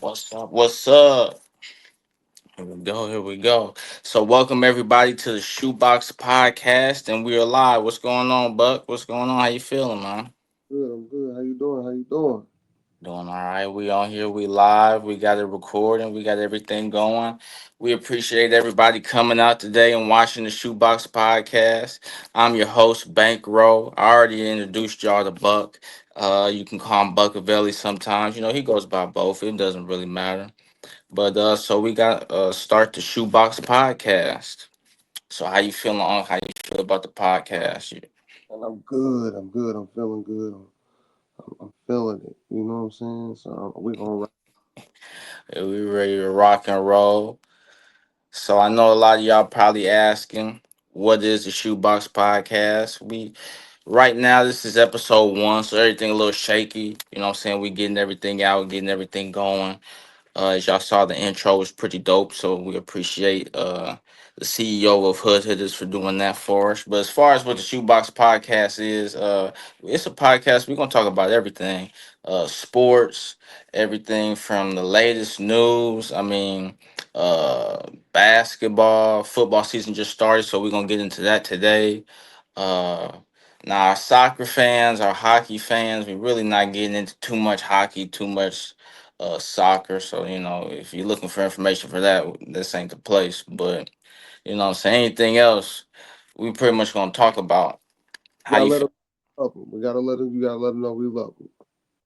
What's up? What's up? Here we go. Here we go. So, welcome everybody to the Shoebox podcast, and we're live. What's going on, Buck? What's going on? How you feeling, man? Good, I'm good. How you doing? How you doing? Doing all right. We on here. We live. We got it recording. We got everything going. We appreciate everybody coming out today and watching the Shoebox podcast. I'm your host, Bankroll. I already introduced y'all to Buck. You can call him Buckavelli sometimes. You know he goes by both. It doesn't really matter. But so we got start the Shoebox podcast. So how you feeling on how you feel about the podcast? And I'm good. I'm good. I'm feeling good. I'm feeling it. You know what I'm saying? So we're gonna rock. We ready to rock and roll? So I know a lot of y'all probably asking, what is the Shoebox podcast? We right now this is episode 1, so everything a little shaky. You know what I'm saying? We getting everything out, getting everything going. As y'all saw, the intro was pretty dope, so we appreciate the CEO of Hood Hitters for doing that for us. But as far as what the Shoebox Podcast is, it's a podcast. We're gonna talk about everything, sports, everything from the latest news. Basketball, football season just started, so we're gonna get into that today. Uh, Now, our soccer fans, our hockey fans, we're really not getting into too much hockey, too much soccer. So, if you're looking for information for that, this ain't the place. But, what I'm saying, anything else, we pretty much going to talk about You how gotta you let feel. them love them. We gotta let them. You gotta let them know we love them.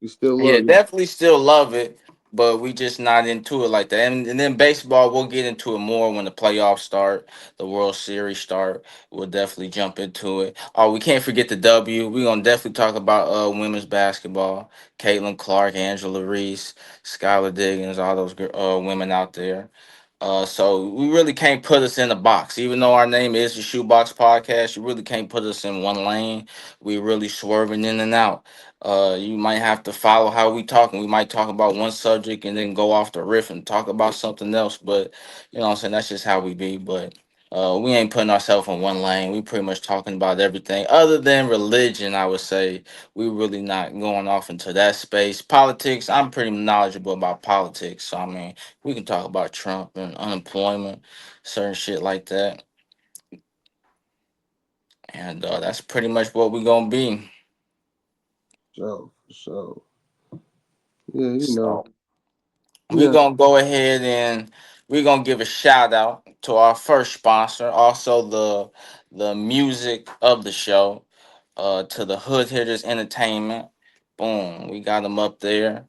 We still Yeah, love you. definitely still love it, but we just not into it like that. And then baseball, we'll get into it more when the playoffs start, the World Series start. We'll definitely jump into it. Oh, we can't forget the W. We're gonna definitely talk about women's basketball. Caitlin Clark, Angela Reese, Skylar Diggins, all those women out there. So we really can't put us in a box. Even though our name is the Shoebox Podcast, you really can't put us in one lane. We really swerving in and out. You might have to follow how we talking. We might talk about one subject and then go off the riff and talk about something else. But what I'm saying, that's just how we be. But we ain't putting ourselves in one lane. We pretty much talking about everything other than religion. I would say we really not going off into that space. Politics. I'm pretty knowledgeable about politics. So I mean, we can talk about Trump and unemployment, certain shit like that. And that's pretty much what we gonna be. So, so yeah, you know, So. We're yeah, gonna go ahead and we're gonna give a shout out to our first sponsor, also the music of the show, to the Hood Hitters Entertainment. Boom, we got them up there.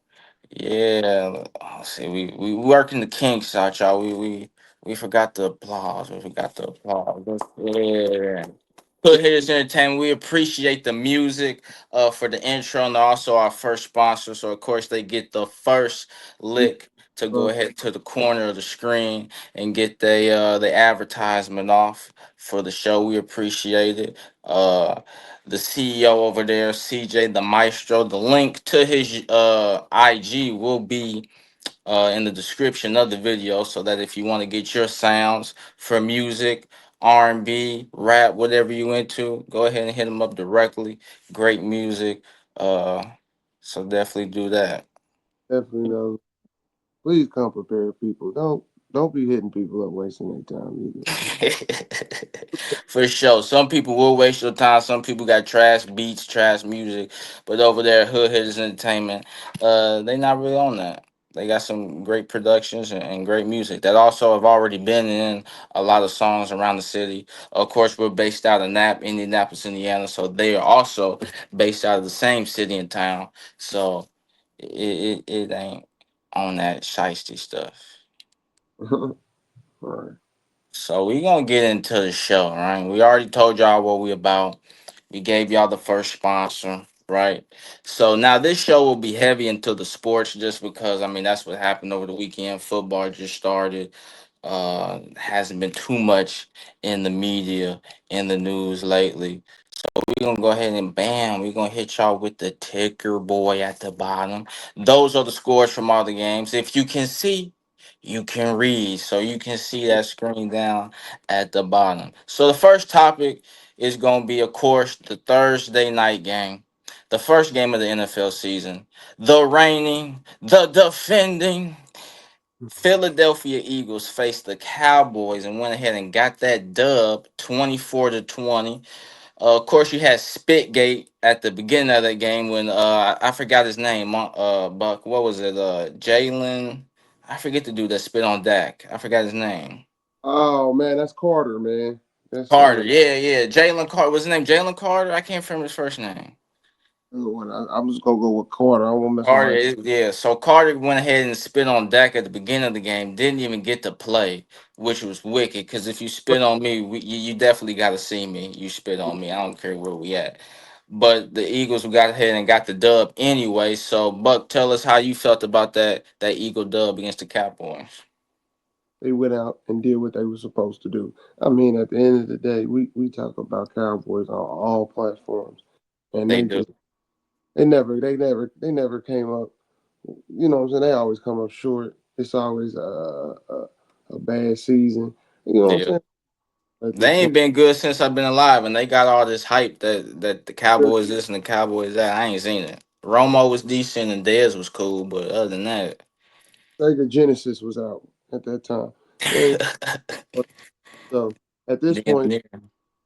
Yeah, let's see, we working the kinks out, y'all. We forgot the applause. We forgot the applause. Yeah. Hood Hitters Entertainment. We appreciate the music for the intro and also our first sponsor. So of course they get the first we, lick to go uh, ahead to the corner of the screen and get the advertisement off for the show. We appreciate it. The CEO over there, CJ the Maestro. The link to his IG will be in the description of the video, so that if you want to get your sounds for music, R&B, rap, whatever you into, go ahead and hit him up directly. Great music. Uh, so definitely do that. definitely know. Please come prepared, people. Don't be hitting people up, wasting their time either. For sure. Some people will waste your time. Some people got trash beats, trash music. But over there, at Hood Hitters Entertainment, they not really on that. They got some great productions and great music that also have already been in a lot of songs around the city. Of course, we're based out of Indianapolis, Indiana. So they are also based out of the same city and town. So it ain't on that shiesty stuff. All right, So we gonna get into the show, right? We already told y'all what we about. We gave y'all the first sponsor, right? So now this show will be heavy into the sports, just because I mean that's what happened over the weekend. Football just started. Hasn't been too much in the media, in the news lately. We're gonna go ahead and bam, we're gonna hit y'all with the ticker boy at the bottom. Those are the scores from all the games. If you can see, you can read. So you can see that screen down at the bottom. So the first topic is gonna be, of course, the Thursday night game. The first game of the NFL season. The reigning, the defending, Philadelphia Eagles faced the Cowboys and went ahead and got that dub 24-20. Of course, you had Spitgate at the beginning of that game when I forgot his name. Buck, what was it? Jalen. I forget the dude that spit on Dak. I forgot his name. Oh man, that's Carter, man. That's Carter. a Yeah, yeah. Jalen Carter. Was his name Jalen Carter? I can't remember his first name. good one. I'm just gonna go with Carter. I don't want to mess with Carter, Mike. yeah. So Carter went ahead and spit on Dak at the beginning of the game. Didn't even get to play, which was wicked. Because if you spit on me, you definitely got to see me. You spit on me. I don't care where we at. But the Eagles got ahead and got the dub anyway. So Buck, tell us how you felt about that Eagle dub against the Cowboys. They went out and did what they were supposed to do. I mean, at the end of the day, we talk about Cowboys on all platforms, and They they do just they never came up. You know what I'm saying? They always come up short. It's always a bad season. You know what I'm yeah. saying? Let They this ain't get been good since I've been alive, and they got all this hype that the Cowboys this and the Cowboys that. I ain't seen it. Romo was decent and Dez was cool, but other than that. Sega Genesis was out at that time. And so at this Damn point, near.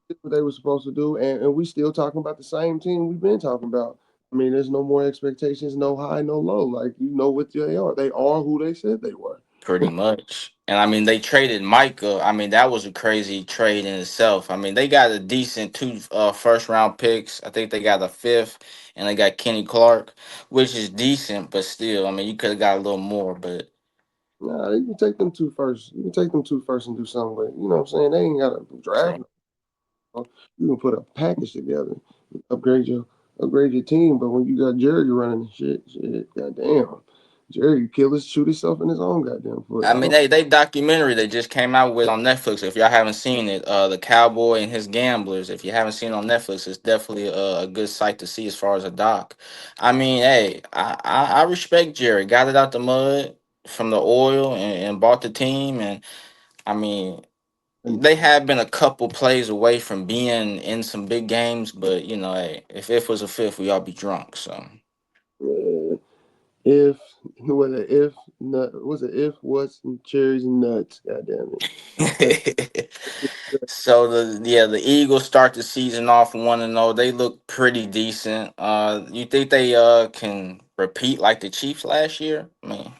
did what they were supposed to do, and we still talking about the same team we've been talking about. I mean, there's no more expectations, no high, no low. Like you know what they are. They are who they said they were. Pretty much. And I mean, they traded Micah. I mean, that was a crazy trade in itself. I mean, they got a decent two first round picks. I think they got a fifth, and they got Kenny Clark, which is decent, but still, I mean, you could have got a little more. But Nah, you can take them two first. You can take them two first and do something with it. You know what I'm saying? They ain't got to true. draft. No. You can put a package together, upgrade your team. But when you got Jerry running the shit, goddamn, Jerry kill his shoot himself in his own goddamn foot. I I mean, don't. they documentary they just came out with on Netflix. If y'all haven't seen it, the Cowboy and his Gamblers. If you haven't seen it on Netflix, it's definitely a good sight to see as far as a doc. I mean, hey, I respect Jerry. Got it out the mud from the oil and bought the team. And I mean, And they have been a couple plays away from being in some big games. But you know, hey, if was a fifth, we all be drunk. So. if was it if nut was it if what's cherries and nuts? Goddamn it. So the Eagles start the season off 1-0. They look pretty decent. You think they can repeat like the Chiefs last year? I mean,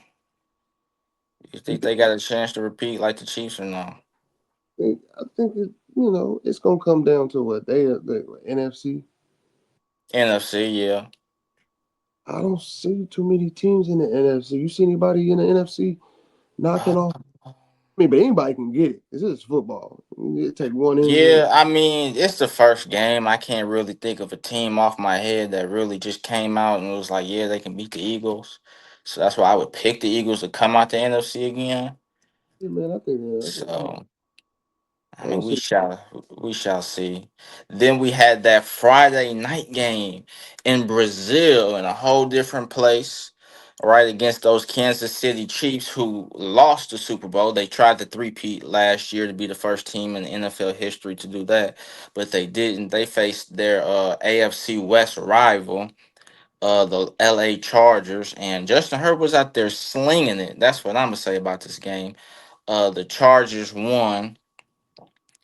you think they got a chance to repeat like the Chiefs or no? I think it's gonna come down to what they NFC. NFC, yeah. I don't see too many teams in the NFC. You see anybody in the NFC knocking off? I mean, but anybody can get it. This is football. It take one injury. Yeah, I mean, it's the first game. I can't really think of a team off my head that really just came out and was like, yeah, they can beat the Eagles. So that's why I would pick the Eagles to come out the NFC again. Yeah, man, So I I mean, don't see. we shall see. Then we had that Friday night game in Brazil in a whole different place, right against those Kansas City Chiefs who lost the Super Bowl. They tried to three-peat last year to be the first team in NFL history to do that, but they didn't. They faced their AFC West rival, the LA Chargers, and Justin Herbert was out there slinging it. That's what I'm gonna say about this game. The Chargers won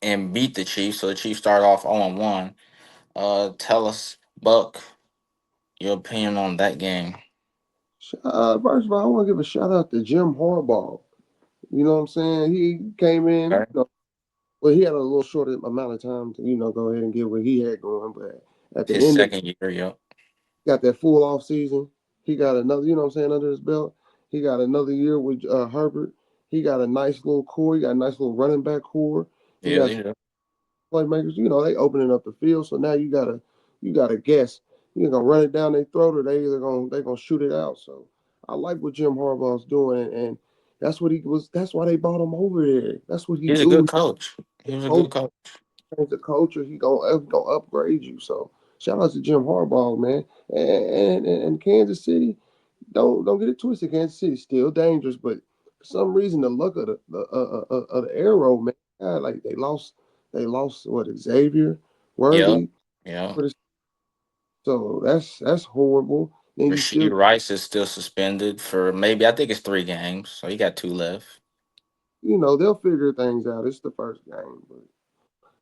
and beat the Chiefs. So the Chiefs start off 0-1. Tell us, Buck, your opinion on that game. First of all, I want to give a shout out to Jim Harbaugh. You know what I'm saying? He came in. Okay. Well, he had a little short amount of time to go ahead and get what he had going, but at the His end of second year, yep. got that full off season. He got another, you know what I'm saying, under his belt. He got another year with Herbert. He got a nice little core. He got a nice little running back core. He Yeah, got they some do. playmakers. They opening up the field. So now you gotta guess. You're gonna run it down their throat, or they gonna shoot it out. So I like what Jim Harbaugh's doing, and that's what he was. That's why they brought him over there. That's what he He's a good do. coach. He was a Coach good coach. change the culture. He gonna upgrade you. So shout out to Jim Harbaugh, man, and Kansas City. Don't get it twisted. Kansas City still dangerous, but for some reason the luck of the arrow, man. God, like they lost what Xavier Yep. Worthy. Yeah. So that's horrible. Then you still, Rasheed Rice is still suspended for maybe I think it's 3 games, so he got 2 left. they'll figure things out. It's the first game, but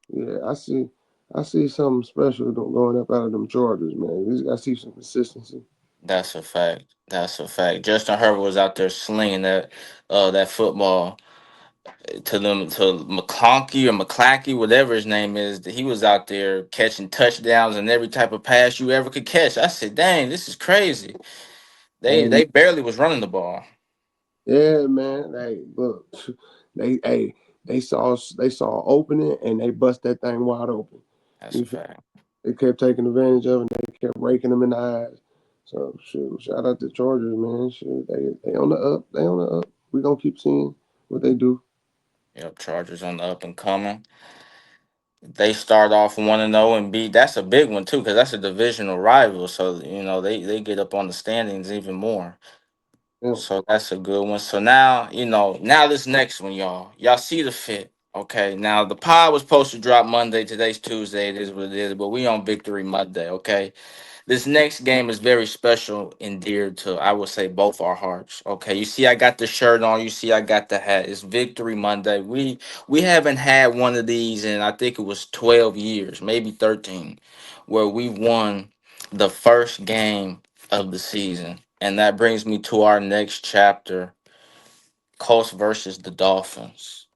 yeah, I see something special going up out of them Chargers, man. I see some consistency. That's a fact. That's a fact. Justin Herbert was out there slinging that football to them to McConkey or McClackey, whatever his name is. He was out there catching touchdowns and every type of pass you ever could catch. I said, "Dang, this is crazy." They Hey, they barely was running the ball. yeah, man. Hey, look, hey, they saw opening and they bust that thing wide open. That's You a feel, fact. they kept taking advantage of it. And they kept raking them in the eyes. So shoot, shout out to Chargers, man. Shoot, they on the up. They on the up. We gonna keep seeing what they do. Yep, Chargers on the up and coming. They start off 1-0 and beat. That's a big one too, because that's a divisional rival. So they get up on the standings even more. Yeah, So that's a good one. So now this next one, y'all see the fit. Okay, now the pod was supposed to drop Monday. Today's Tuesday. It is what it is. But we on Victory Monday. Okay, this next game is very special and dear to, I would say, both our hearts. Okay, you see, I got the shirt on. You see, I got the hat. It's Victory Monday. We haven't had one of these in, I think it was 12 years, maybe 13, where we won the first game of the season, and that brings me to our next chapter: Colts versus the Dolphins.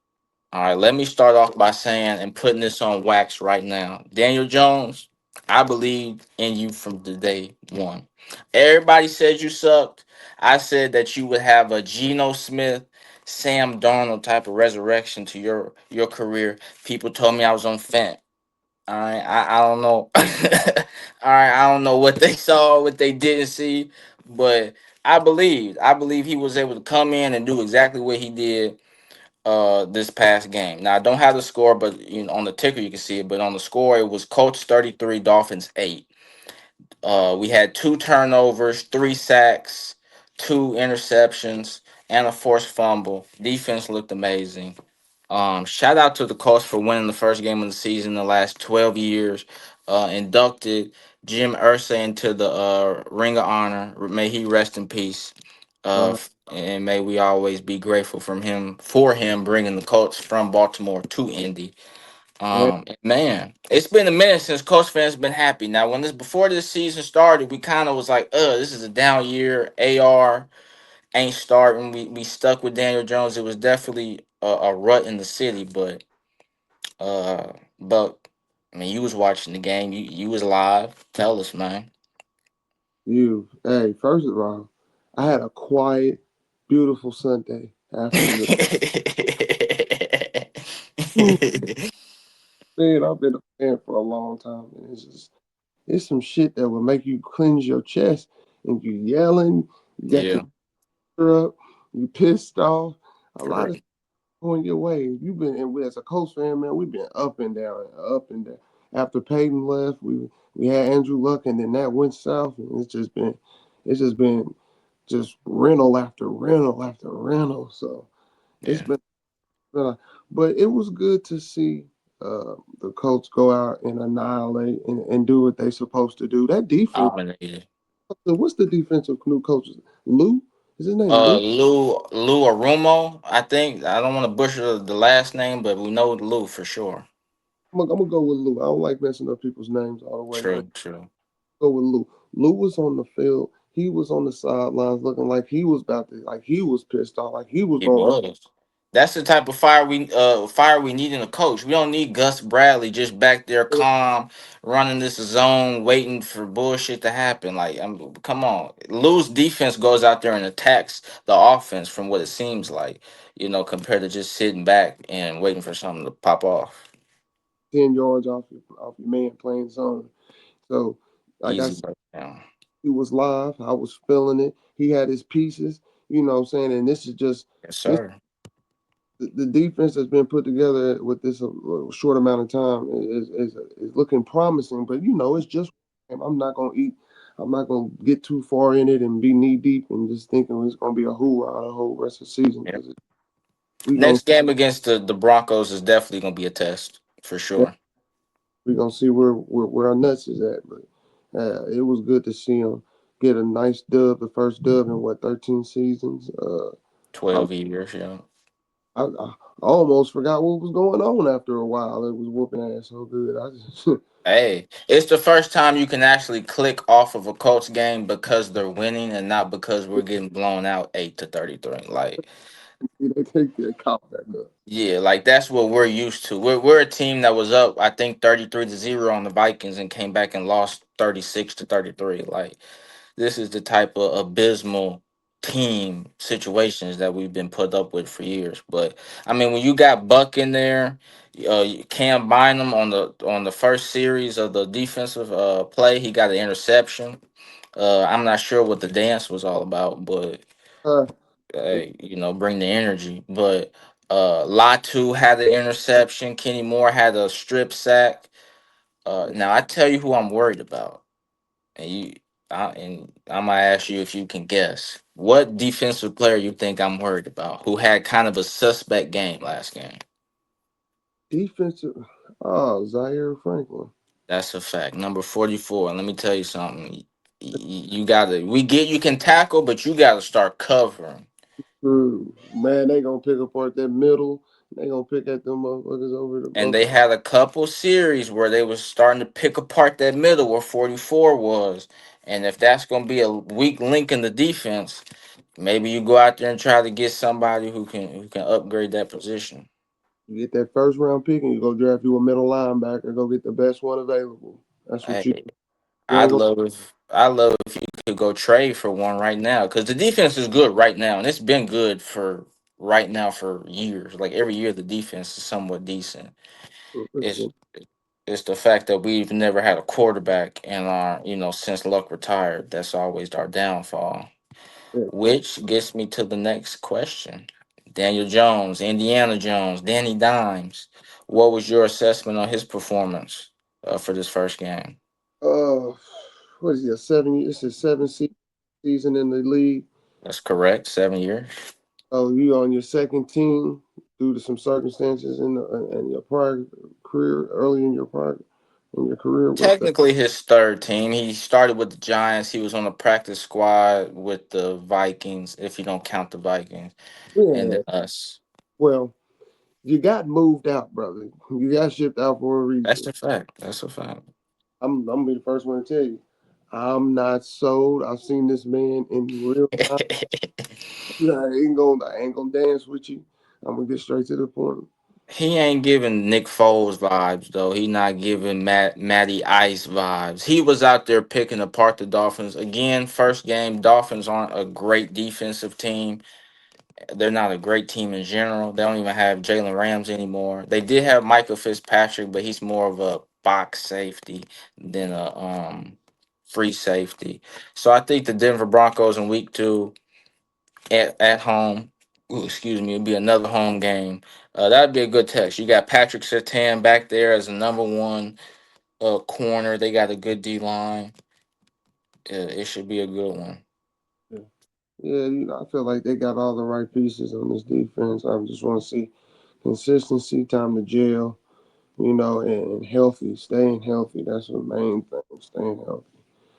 All right, let me start off by saying and putting this on wax right now. Daniel Jones, I believe in you from the day one. Everybody said you sucked. I said that you would have a Geno Smith, Sam Darnold type of resurrection to your career. People told me I was on fent. All right, I don't know. All right, I don't know what they saw, what they didn't see, but I believe he was able to come in and do exactly what he did this past game. Now I don't have the score, but on the ticker you can see it. But on the score, it was Colts 33, Dolphins 8. We had 2 turnovers, 3 sacks, 2 interceptions, and a forced fumble. Defense looked amazing. Shout out to the Colts for winning the first game of the season in the last 12 years. Inducted Jim Irsay into the Ring of Honor. May he rest in peace. uh, And may we always be grateful for him bringing the Colts from Baltimore to Indy. and Man, it's been a minute since Colts fans been happy. Now, when this before this season started, we kind of was like, this is a down year. AR ain't starting. We stuck with Daniel Jones. It was definitely a rut in the city, but I mean, you was watching the game. You was live. Tell us, man. hey, first of all, I had a quiet, beautiful Sunday after the. Man, I've been a fan for a long time, and it's some shit that will make you clench your chest, and you yelling, you got your Yeah, ear up, you pissed off, a lot of correct. stuff going your way. You've been, and we, as a Colts fan, man, we've been up and down, and up and down. After Peyton left, we had Andrew Luck, and then that went south, and it's just been just rental after rental after rental. So it's Yeah, been, but it was good to see the Colts go out and annihilate and do what they supposed to do. That defense. dominated. What's the defensive new coach? Lou? Is his name Lou? Lou Arumo. I think I don't want to butcher the last name, but we know Lou for sure. I'm gonna go with Lou. I don't like messing up people's names all the way, but True, true. go with Lou. Lou was on the field. He was on the sidelines looking like he was about to, like he was pissed off, like he was It going. was. That's the type of fire we need in a coach. We don't need Gus Bradley just back there calm, running this zone, waiting for bullshit to happen. Like, come on. Lou's defense goes out there and attacks the offense from what it seems like, compared to just sitting back and waiting for something to pop off. 10 yards off your man playing zone. So, like I Easy said, breakdown. he was live. I was feeling it. He had his pieces. You know what I'm saying? And this is just Yes, this sir. the defense that's been put together with this short amount of time is looking promising. But it's just I'm not gonna eat. I'm not gonna get too far in it and be knee deep and just thinking it's gonna be a hoorah the whole rest of the season Yeah. because we gonna Next game against the Broncos is definitely going to be a test for sure. we gonna see where our nuts is at. But it was good to see him. get a nice dub, the first dub in what 13 seasons. I, 12 years, yeah. I almost forgot what was going on after a while. It was whooping ass so good. I just Hey, it's the first time you can actually click off of a Colts game because they're winning and not because we're getting blown out 8-33. Like, they take their cop back up. yeah, like that's what we're used to. We're a team that was up, I think, 33-0 on the Vikings and came back and lost 36-33. Like, this is the type of abysmal team situations that we've been put up with for years. But I mean, when you got Buck in there, Cam Bynum on the first series of the defensive play, he got an interception. I'm not sure what the dance was all about, but Uh, bring the energy. But Latu had an interception. Kenny Moore had a strip sack. Now I tell you who I'm worried about, and I'm gonna ask you if you can guess what defensive player you think I'm worried about, who had kind of a suspect game last game. defensive. Oh, Zaire Franklin. That's a fact. Number 44. And let me tell you something. You gotta. We get you can tackle, but you gotta start covering. Man, they gonna pick apart that middle. They gonna pick at them motherfuckers over the And up. they had a couple series where they was starting to pick apart that middle where 44 was. And if that's gonna be a weak link in the defense, maybe you go out there and try to get somebody who can upgrade that position. You get that first round pick and you go draft you a middle linebacker. Go get the best one available. That's what Hey, you ain't I'd love if you could go trade for one right now because the defense is good right now, and it's been good for right now for years. Like every year, the defense is somewhat decent. It's gonna. it's the fact that we've never had a quarterback in our since Luck retired. That's always our downfall. Yeah. Which gets me to the next question. Daniel Jones, Indiana Jones, Danny Dimes. What was your assessment on his performance for this first game? Uh, what is he? A 7? It's his season in the league. That's correct. 7 years. Oh, you on your second team due to some circumstances in your prior career, early in your career. What's that? Technically, his third team. He started with the Giants. He was on the practice squad with the Vikings, if you don't count the Vikings, and then Yeah. us. Well, you got moved out, brother. You got shipped out for a That's reason. a fact. That's a fact. I'm gonna be the first one to tell you. I'm not sold. I've seen this man in real time. I ain't gonna dance with you. I'm gonna get straight to the point. He ain't giving Nick Foles vibes though. He not giving Matty Ice vibes. He was out there picking apart the Dolphins again. First game, Dolphins aren't a great defensive team. They're not a great team in general. They don't even have Jalen Ramsey anymore. They did have Michael Fitzpatrick, but he's more of a box safety than a free safety. So I think the Denver Broncos in week 2 at home. Ooh, excuse me, it'd be another home game. That'd be a good test. You got Patrick Sertan back there as a number one corner. They got a good D line. It should be a good one. Yeah, yeah. I feel like they got all the right pieces on this defense. I just want to see consistency, time to jail, and healthy, staying healthy. That's the main thing. Staying healthy.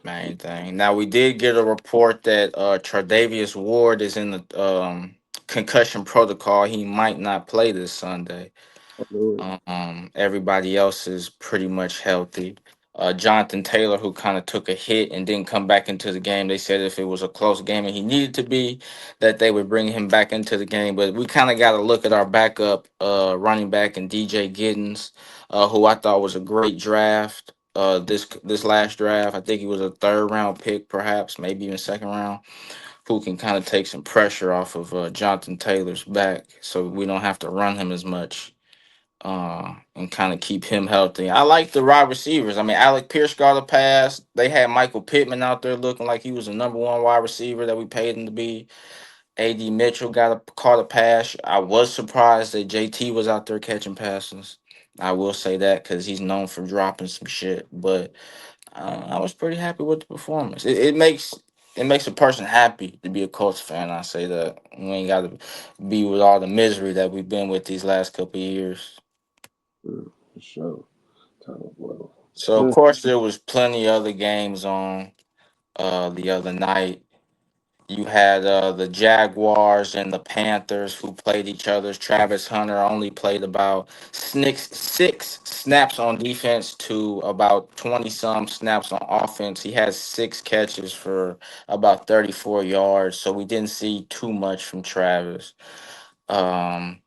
Main thing. Now we did get a report that Tre'Davious Ward is in the concussion protocol. He might not play this Sunday. I know it. Everybody else is pretty much healthy. Jonathan Taylor, who kind of took a hit and didn't come back into the game, they said if it was a close game and he needed to be, that they would bring him back into the game. But we kind of got to look at our backup running back and DJ Giddens, who I thought was a great draft. This last draft, I think he was a third round pick, perhaps maybe even second round. Who can kind of take some pressure off of Jonathan Taylor's back, so we don't have to run him as much and kind of keep him healthy. I like the wide receivers. I mean, Alec Pierce got a pass. They had Michael Pittman out there looking like he was the number one wide receiver that we paid him to be. AD Mitchell caught a pass. I was surprised that JT was out there catching passes. I will say that because he's known for dropping some shit. But I was pretty happy with the performance. It makes a person happy to be a Colts fan. I say that we ain't got to be with all the misery that we've been with these last couple of years. For sure. Time well. So of course there was plenty other games on. the other night. You had the Jaguars and the Panthers who played each other. Travis Hunter only played about six snaps on defense to about 20 some snaps on offense. He has 6 catches for about 34 yards, so we didn't see too much from Travis. Um,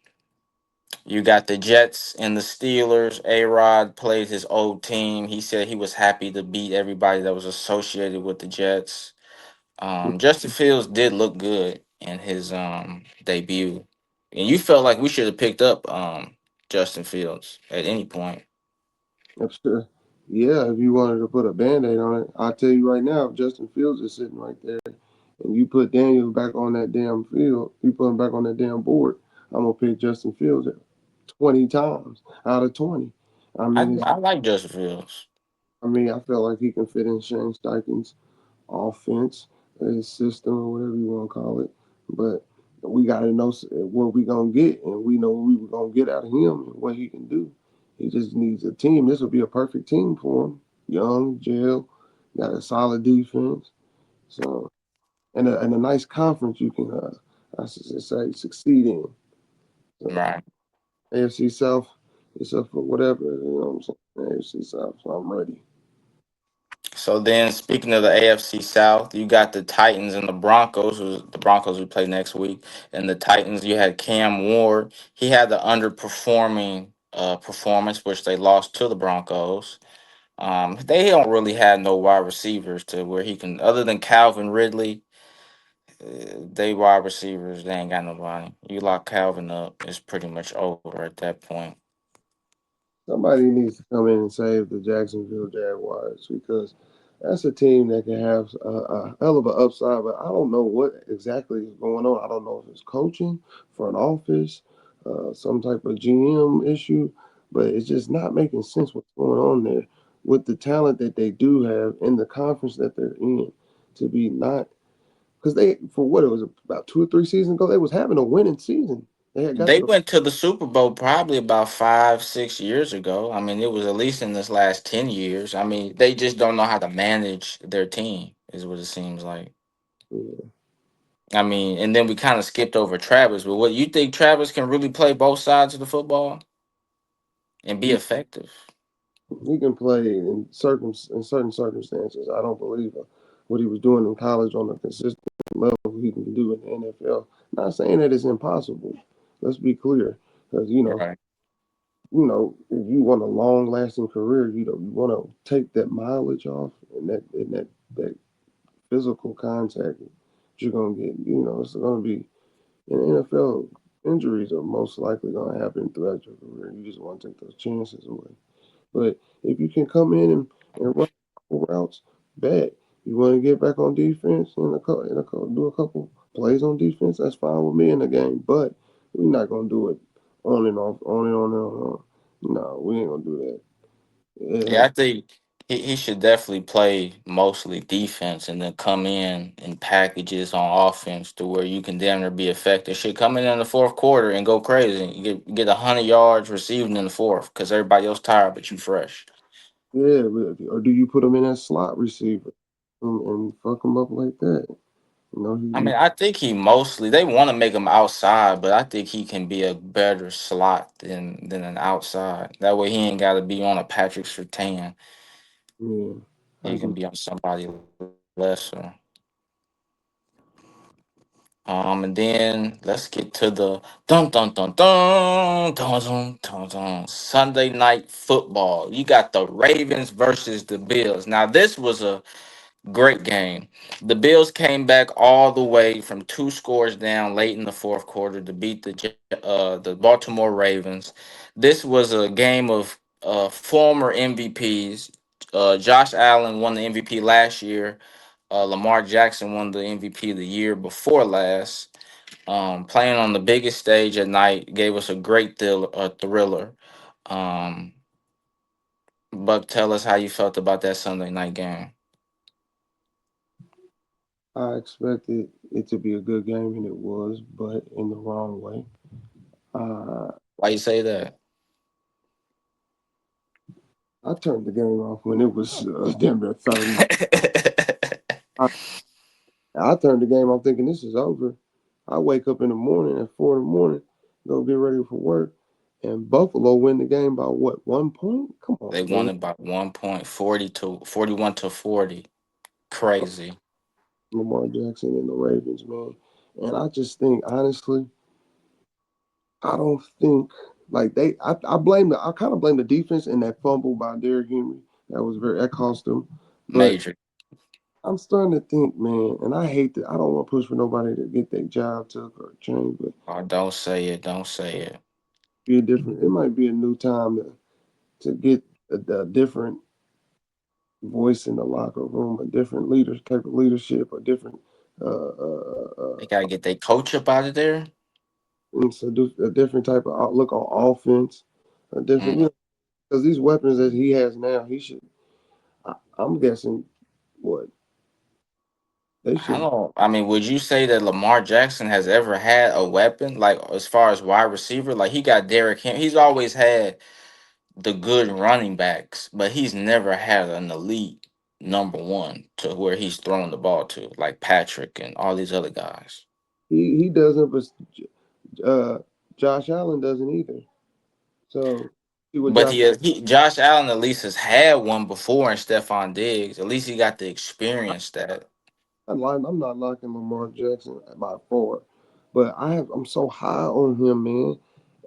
you got the Jets and the Steelers. A Rod played his old team. He said he was happy to beat everybody that was associated with the Jets. Justin Fields did look good in his debut, and you felt like we should have picked up Justin Fields at any point. Sure. Yeah, if you wanted to put a band-aid on it, I'll tell you right now, if Justin Fields is sitting right there and you put Daniel back on that damn field, you put him back on that damn board, I'm gonna pick Justin Fields 20 times out of 20. I I mean, it's, I like Justin Fields. I feel like he can fit in Shane Steichen's offense, his system, or whatever you want to call it. But we got to know what we gonna get, and we know what we were gonna get out of him and what he can do. He just needs a team. This would be a perfect team for him. Young, jail, got a solid defense, so and a nice conference you can, I should say, succeed in. So Right. AFC South, except for whatever, you know what I'm saying. AFC South, so I'm ready. So then, speaking of the AFC South, you got the Titans and the Broncos. The Broncos we play next week, and the Titans. You had Cam Ward. He had the underperforming performance, which they lost to the Broncos. They don't really have no wide receivers to where he can, other than Calvin Ridley. They wide receivers, they ain't got nobody. You lock Calvin up, it's pretty much over at that point. Somebody needs to come in and save the Jacksonville Jaguars because that's a team that can have a hell of an upside, but I don't know what exactly is going on. I don't know if it's coaching, front office, some type of GM issue, but it's just not making sense what's going on there with the talent that they do have in the conference that they're in to be not because they for what it was about 2 or 3 seasons ago they was having a winning season. They had got to They the went to the Super Bowl probably about 5, 6 years ago. I mean, it was at least in this last 10 years. I mean, they just don't know how to manage their team, is what it seems like. yeah, I mean, and then we kind of skipped over Travis. But what you think Travis can really play both sides of the football and be effective? he can play in certain circumstances. I don't believe what he was doing in college on a consistent level he can do in the NFL. Not saying that it's impossible. Let's be clear, because Right. if you want a long lasting career, you want to take that mileage off and that physical contact that you're gonna get. It's gonna be in the NFL. Injuries are most likely gonna happen throughout your career. You just want to take those chances away. But if you can come in and run routes, bet you want to get back on defense do a couple plays on defense. That's fine with me in the game. But we're not gonna do it on and off, on and on and on. No, we ain't gonna do that. It Yeah, has I think he should definitely play mostly defense and then come in packages on offense to where you can damn near be effective. Should come in the fourth quarter and go crazy. You get 100 yards receiving in the fourth because everybody else tired, but you fresh. yeah. Or do you put him in that slot receiver and fuck him up like that? I He mean, I think he mostly they want to make him outside, but I think he can be a better slot than an outside. That way, he ain't got to be on a Patrick Surtain. yeah. I He can get be on somebody lesser. And then let's get to the Sunday night football. You got the Ravens versus the Bills. Now this was a great game. The Bills came back all the way from 2 scores down late in the fourth quarter to beat the Baltimore Ravens. This was a game of former MVPs. Josh Allen won the MVP last year. Lamar Jackson won the MVP the year before last. Playing on the biggest stage at night gave us a great thriller. Um, Buck, tell us how you felt about that Sunday night game. I expected it to be a good game, and it was, but in the wrong way. Uh, Why you say that? I turned the game off when it was damn near 30. I, I turned the game off thinking this is over. I wake up in the morning at 4 in the morning, go get ready for work, and Buffalo win the game by what, 1 point? Come They on, won man. it by 1 point, 40 to 41 to 40. Crazy. Lamar Jackson and the Ravens, man. And I just think, honestly, I don't think like I kind of blame the defense and that fumble by Derrick Henry. That cost them. But Major. I'm starting to think, man, and I hate that I don't want to push for nobody to get their job took or changed, but Oh, don't say it. Don't say it. be a different. It might be a new time to get a different voice in the locker room, a different leader type of leadership, a different They gotta get their coach up out of there. a different type of outlook on offense, a different, Mm. because these weapons that he has now, he should. I'm guessing what they I should. don't. I mean, would you say that Lamar Jackson has ever had a weapon like as far as wide receiver? Like he got Derrick Henry. He's always had the good running backs, but he's never had an elite number one to where he's throwing the ball to, like Patrick and all these other guys. He doesn't, but uh, Josh Allen doesn't either. So see what But Josh. Josh Allen at least has had one before, and Stephon Diggs. At least he got the experience that I'm not knocking Lamar Jackson by far, but I'm so high on him, man,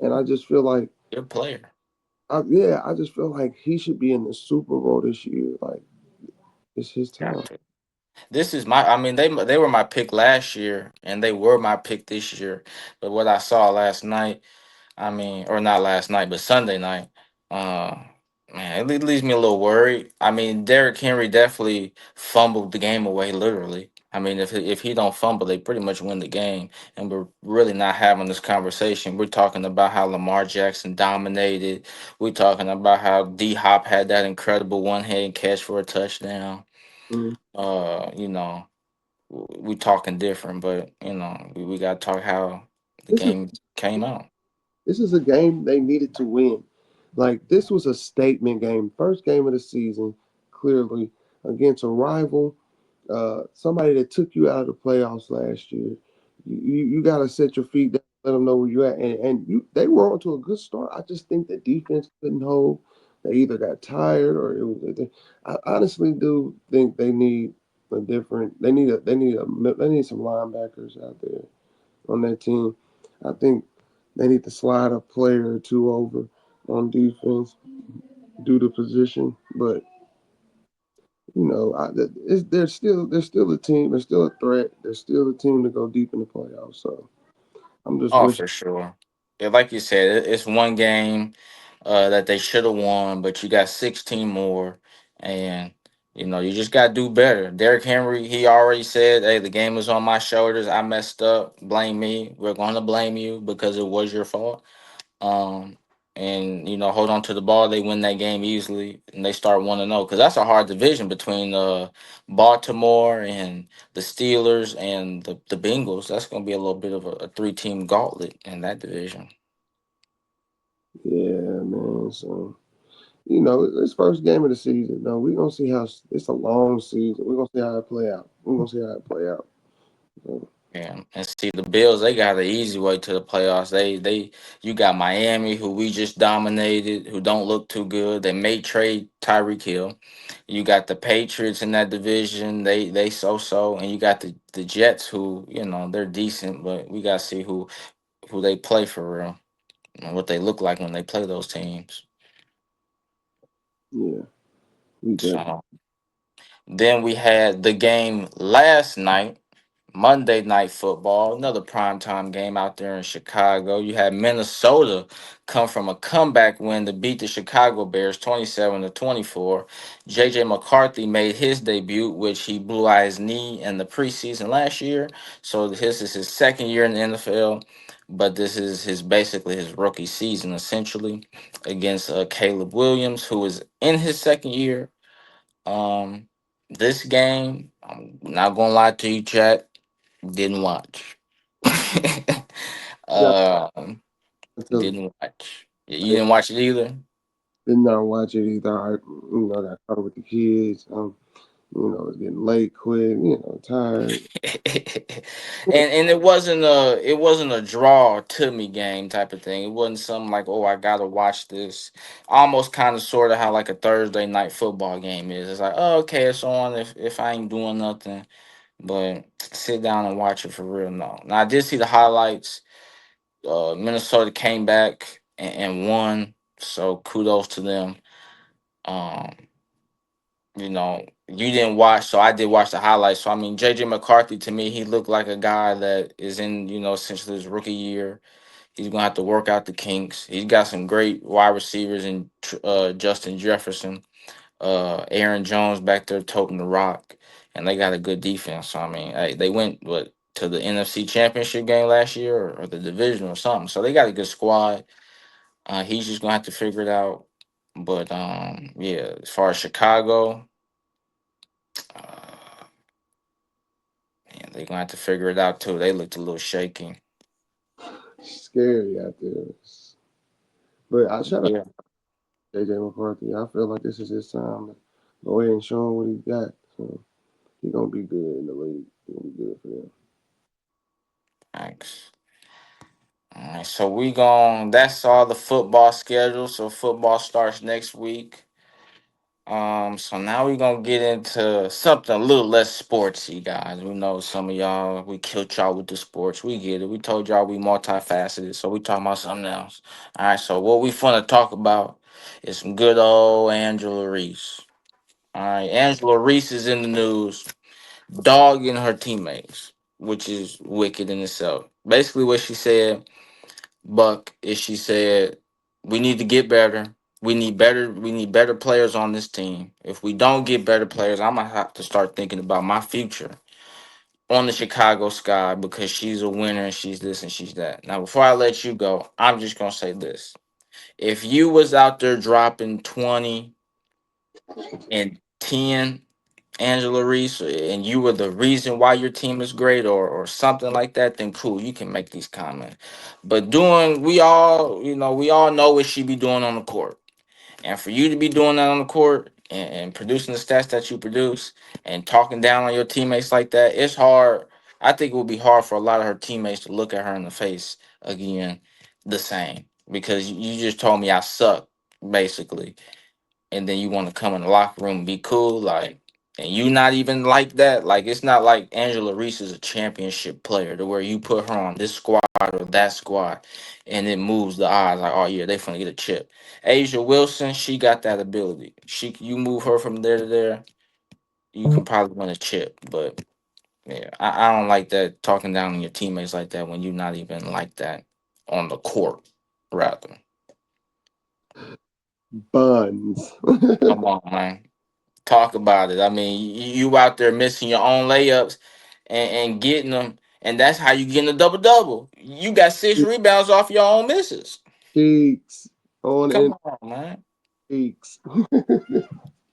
and I just feel like good player. I just feel like he should be in the Super Bowl this year. Like it's his Got time. to. This is my. I mean, they were my pick last year, and they were my pick this year. But what I saw last night. I mean, or not last night, but Sunday night. Uh, man, leaves me a little worried. I mean, Derrick Henry definitely fumbled the game away, literally. I mean, if he don't fumble, they pretty much win the game. And we're really not having this conversation. We're talking about how Lamar Jackson dominated. We're talking about how D Hop had that incredible one hand catch for a touchdown. Mm. You know, we talking different, but we got to talk how the This is game came out. this is a game they needed to win. Like this was a statement game, first game of the season, clearly against a rival, somebody that took you out of the playoffs last year. You got to set your feet down, let them know where you're at, and they were on to a good start. I just think the defense couldn't hold. They either got tired or it was. I honestly do think they need a different. They need some linebackers out there on that team. I think they need to slide a player or two over on defense due to position. But they're still a team. They're still a threat. They're still a team to go deep in the playoffs. So I'm just Oh, wishing. for sure. Yeah, like you said, it's one game that they should have won, but you got 16 more, and you just got to do better. Derrick Henry, he already said, "Hey, the game was on my shoulders. I messed up. Blame me. We're going to blame you because it was your fault." Um, and hold on to the ball. They win that game easily, and they start 1-0 because that's a hard division between Baltimore and the Steelers and the Bengals. That's going to be a little bit of a three-team gauntlet in that division. Yeah, man. So this first game of the season. No, we're gonna see how it's a long season. We're gonna see how it play out. We're gonna see how it play out. So, Yeah, and see the Bills, they got an easy way to the playoffs. You got Miami, who we just dominated, who don't look too good. They may trade Tyreek Hill. You got the Patriots in that division. They so, and you got the Jets, who they're decent, but we got to see who they play for real and what they look like when they play those teams. yeah, we definitely. So then we had the game last night. Monday Night Football, another primetime game out there in Chicago. You had Minnesota come from a comeback win to beat the Chicago Bears 27-24. JJ McCarthy made his debut, which he blew out his knee in the preseason last year. So this is his second year in the NFL, but this is his basically his rookie season essentially against Caleb Williams, who is in his second year. Um, this game, I'm not gonna lie to you, chat. Didn't watch. Yeah, um, because didn't watch. You didn't watch it either. did not watch it either. I got caught up with the kids. It's getting late, quick. Tired. And it wasn't a draw to me game type of thing. It wasn't something like, oh, I gotta watch this. Almost kind of sort of how like a Thursday night football game is. It's like, oh, okay, it's on if I ain't doing nothing. But sit down and watch it for real. No. Now I did see the highlights. Minnesota came back and won, so kudos to them. Um, you didn't watch, so I did watch the highlights. So I mean, JJ McCarthy to me, he looked like a guy that is in essentially his rookie year. He's gonna have to work out the kinks. He's got some great wide receivers in Justin Jefferson, Aaron Jones back there toting the rock, and they got a good defense. So I mean, hey, they went to the NFC Championship game last year or the division or something. So they got a good squad. He's just gonna have to figure it out. But yeah, as far as Chicago, uh, man, they're gonna have to figure it out too. They looked a little shaky. Scary out there. But I shout out Yeah, JJ McCarthy. I feel like this is his time to go ahead and show him what he got. So he gonna be good in the league. He gonna be good for them. thanks. All right, so we gon' that's all the football schedule. So football starts next week. So now we're gonna get into something a little less sportsy, guys. We know some of y'all we killed y'all with the sports. We get it. We told y'all we multifaceted, so we talking about something else. All right, so what we finna talk about is some good old Angela Reese. All right, Angela Reese is in the news, dogging her teammates, which is wicked in itself. Basically, what she said, Buck, is she said we need to get better. We need better players on this team. If we don't get better players, I'm gonna have to start thinking about my future on the Chicago Sky because she's a winner and she's this and she's that. Now, before I let you go, I'm just gonna say this. If you was out there dropping 20 and 10, Angela Reese, and you were the reason why your team is great or something like that, then cool, you can make these comments. But we all know what she be doing on the court. And for you to be doing that on the court and producing the stats that you produce and talking down on your teammates like that, it's hard. I think it would be hard for a lot of her teammates to look at her in the face again the same because you just told me I suck, basically, and then you want to come in the locker room and be cool, like, and you not even like that. Like, it's not like Angela Reese is a championship player to where you put her on this squad or that squad, and it moves the odds. Like, oh yeah, they finna get a chip. Asia Wilson, she got that ability. You move her from there to there, you can probably win a chip. But yeah, I don't like that talking down on your teammates like that when you're not even like that on the court. Rather, Buns. come on, man. Talk about it. I mean, you out there missing your own layups and getting them, and that's how you getting a double double. You got 6 rebounds off your own misses. Cheeks on Come and on, man. cheeks.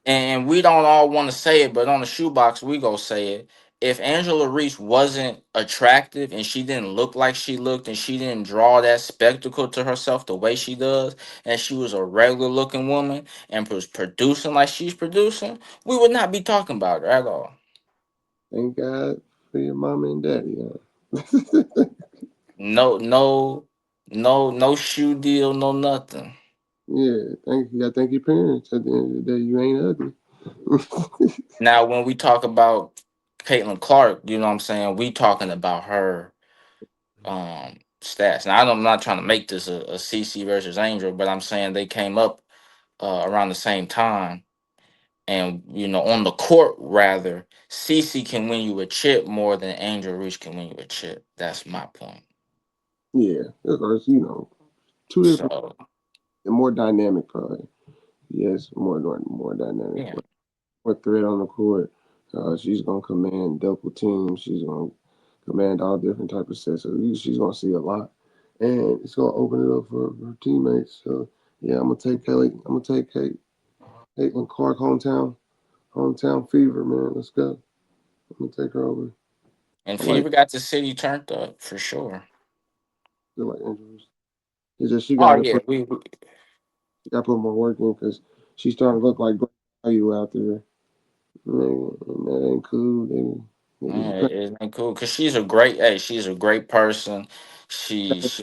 And we don't all want to say it, but on the shoebox, we go say it. If Angela Reese wasn't attractive and she didn't look like she looked and she didn't draw that spectacle to herself the way she does, and she was a regular looking woman and was producing like she's producing, we would not be talking about her at all. Thank God for your mama and daddy. Huh? No, no, no shoe deal, no nothing. Yeah, thank you. I thank your parents. At the end of the day, you ain't ugly. Now, when we talk about Caitlin Clark, you know what I'm saying? We talking about her stats. Now, I'm not trying to make this a CC versus Angel, but I'm saying they came up around the same time. And, on the court, rather, CC can win you a chip more than Angel Reese can win you a chip. That's my point. Yeah, of course, two different So, and more dynamic, probably. Yes, more dynamic, yeah. more threat on the court. She's gonna command double teams. She's gonna command all different type of sets. So she's gonna see a lot, and it's gonna open it up for her teammates. So yeah, I'm gonna take Kelly. I'm gonna take Caitlin Clark, hometown fever, man. Let's go. I'm gonna take her over. And I like Fever got the city turned up for sure. feel like Andrews. It's just she Oh, gotta yeah. put she gotta put more work in because she's starting to look like great value out there. Nigga, that ain't cool, nigga. Niggas be Yeah, playing. isn't it cool? Cause she's a great, hey, she's a great person. She's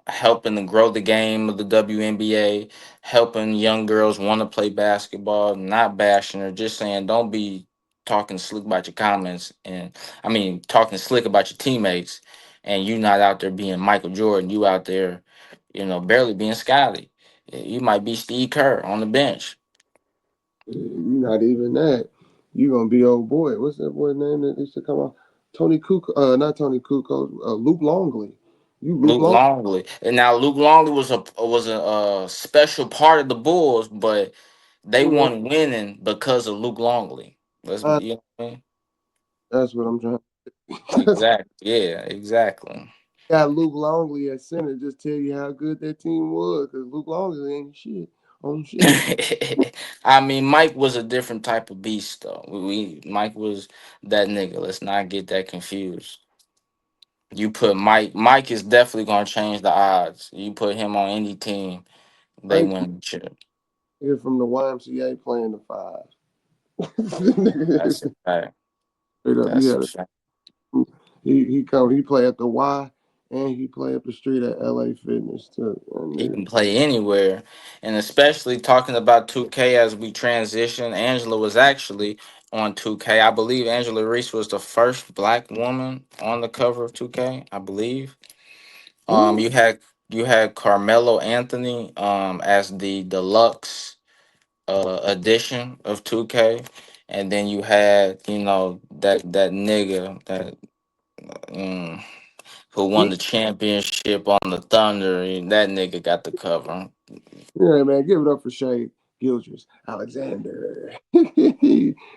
helping to grow the game of the WNBA, helping young girls want to play basketball. Not bashing her, just saying don't be talking slick about your comments, and I mean talking slick about your teammates, and you not out there being Michael Jordan. You out there, barely being Scotty. You might be Steve Kerr on the bench. You not even that. You gonna be old boy. What's that boy name that used to come out? Tony Cook, not Tony Kukoc, Luke Longley. You Luke Luke Long. Longley. And now Luke Longley was a special part of the Bulls, but they Mm, won winning because of Luke Longley. Let's be, I- you know what I mean? That's what I'm trying. Exactly. Yeah, exactly. Got Luke Longley at center. Just tell you how good that team was. Cause Luke Longley ain't shit on shit. I mean, Mike was a different type of beast, though. Mike was that nigga. Let's not get that confused. You put Mike is definitely gonna change the odds. You put him on any team, they Mike win the chip. nigga from the YMCA playing the five. That's a fact. Straight up, you That's a had fact. he play at the Y and he play up the street at LA Fitness too. And He can play anywhere. And especially talking about 2K as we transition, Angela was actually on 2K. I believe Angela Reese was the first black woman on the cover of 2K, I believe. mm, You had Carmelo Anthony as the deluxe edition of 2K. And then you had, that nigga mm, who won he, the championship on the Thunder. And that nigga got the cover. yeah, man, give it up for Shea Gildress Alexander.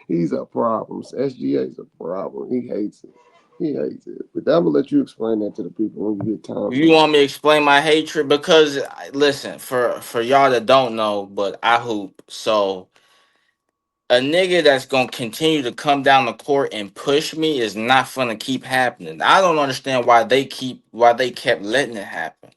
He's a problem. SGA is a problem. He hates it. He hates it. But I'm gonna let you explain that to the people when you get time for You you. want me to explain my hatred? Because listen, for y'all that don't know, but I hoop. So a nigga that's gonna continue to come down the court and push me is not gonna keep happening. I don't understand why they kept letting it happen.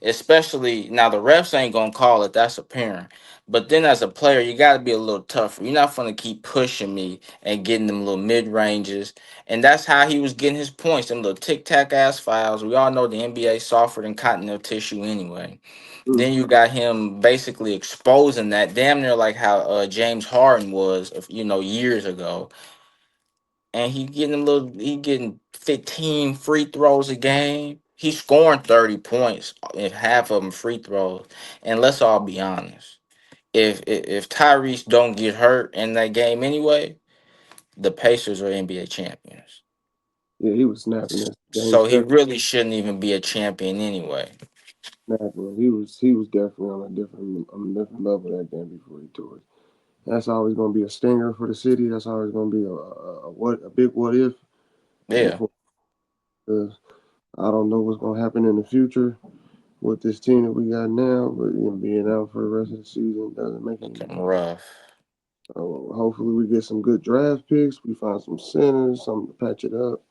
Especially now the refs ain't gonna call it, that's apparent. But then as a player, you gotta be a little tougher. You're not gonna keep pushing me and getting them little mid ranges. And that's how he was getting his points, them little tic tac ass fouls. We all know the NBA softer than continental tissue anyway. Mm. Then you got him basically exposing that damn near like how James Harden was, years ago. And he getting 15 free throws a game. He's scoring 30 points if half of them free throws. And let's all be honest. If Tyrese don't get hurt in that game anyway, the Pacers are NBA champions. Yeah, he was snapping this game So he seven. really shouldn't even be a champion anyway. Snapping. He was definitely on a different level that game before he tore it. That's always gonna be a stinger for the city. That's always gonna be a big what if Yeah, before. I don't know what's gonna happen in the future with this team that we got now, but being out for the rest of the season doesn't make any looking difference. rough. Hopefully, we get some good draft picks. We find some centers, something to patch it up.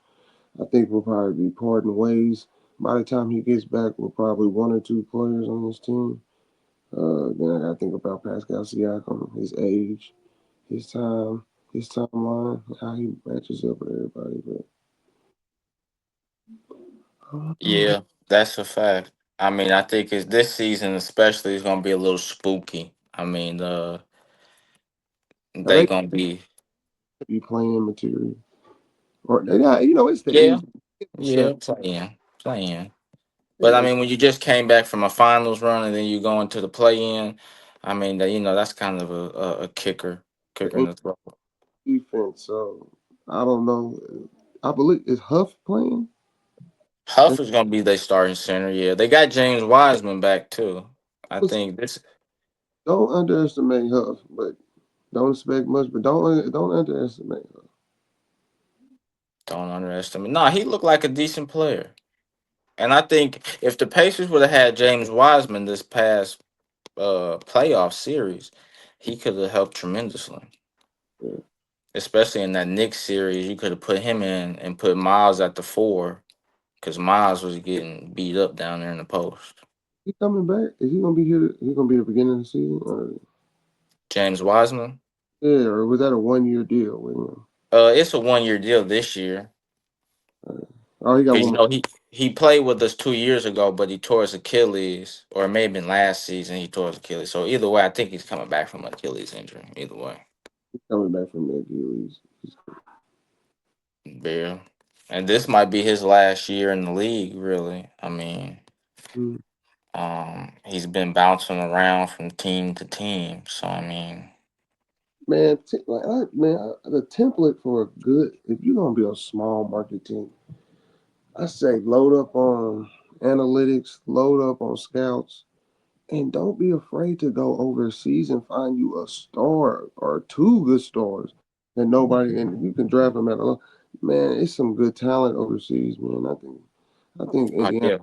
I think we'll probably be parting ways. By the time he gets back, we're probably one or two players on this team. Then I got to think about Pascal Siakam, his age, his time, his timeline, how he matches up with everybody. But I don't know, man. Yeah, that's a fact. I mean, I think it's this season especially is gonna be a little spooky. I mean, Are they they gonna be be playing material? Or they got, it's the yeah, East. So, yeah, playing. But I yeah, mean, when you just came back from a finals run and then you go into the play in, I mean, that's kind of a kicker in the the throat. defense. So I don't know. I believe is Huff playing. Huff is gonna be their starting center. Yeah, they got James Wiseman back too. I think this Don't underestimate Huff, but don't expect much. But don't underestimate Huff. don't underestimate. No, he looked like a decent player. And I think if the Pacers would have had James Wiseman this past playoff series, he could have helped tremendously. Yeah. Especially in that Knicks series, you could have put him in and put Miles at the four because Miles was getting beat up down there in the post. He coming back? Is he gonna be here? He gonna be at the beginning of the season? Or James Wiseman. Yeah, or was that a 1 year deal with him? It's a 1 year deal this year. Uh, oh, he got Cause one you more. know he played with us 2 years ago, but he tore his Achilles, or it may have been last season he tore his Achilles. So either way, I think he's coming back from Achilles injury. Either way, Coming back from the Achilles. yeah. And this might be his last year in the league. Really, I mean, Mm. he's been bouncing around from team to team. So I mean, Man, the template for a good, if you're gonna be a small market team, I say load up on analytics, load up on scouts, and don't be afraid to go overseas and find you a star or two good stars that nobody, and you can draft them at a man. It's some good talent overseas, man. I think Indiana. yeah.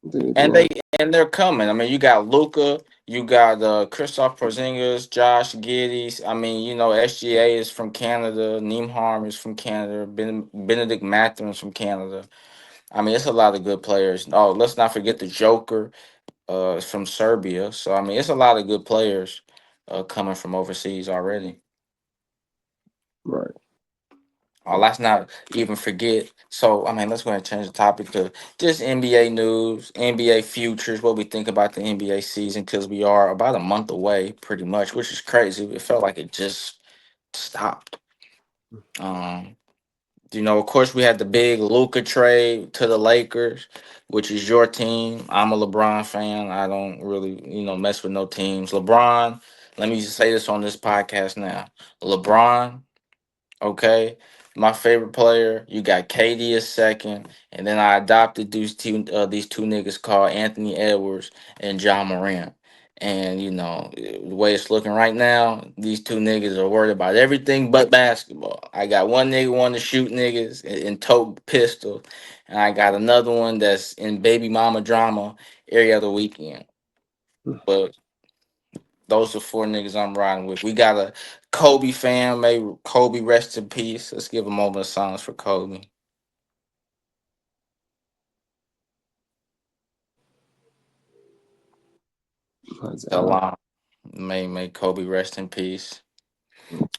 I think And Indiana. they're coming. I mean, you got Luca, you got Christoph Porzingis, Josh Giddey. I mean, you know, SGA is from Canada, Neemharm is from Canada, Benedict Mathurin is from Canada. I mean, it's a lot of good players. Oh, let's not forget the Joker, is from Serbia. So I mean, it's a lot of good players coming from overseas already. Right. Oh, let's not even forget. So, I mean, let's go ahead and change the topic to just NBA news, NBA futures, what we think about the NBA season, because we are about a month away, pretty much, which is crazy. It felt like it just stopped. Um, of course, we had the big Luca trade to the Lakers, which is your team. I'm a LeBron fan. I don't really, mess with no teams. LeBron, let me just say this on this podcast now. LeBron. Okay, my favorite player. You got KD as second, and then I adopted these two niggas called Anthony Edwards and John Morant. And the way it's looking right now, these two niggas are worried about everything but basketball. I got one nigga want to shoot niggas and tote pistol, and I got another one that's in baby mama drama every other weekend. But those are four niggas I'm riding with. We got a Kobe fan. May Kobe rest in peace. Let's give a moment of silence for Kobe. My God. Salam. May Kobe rest in peace.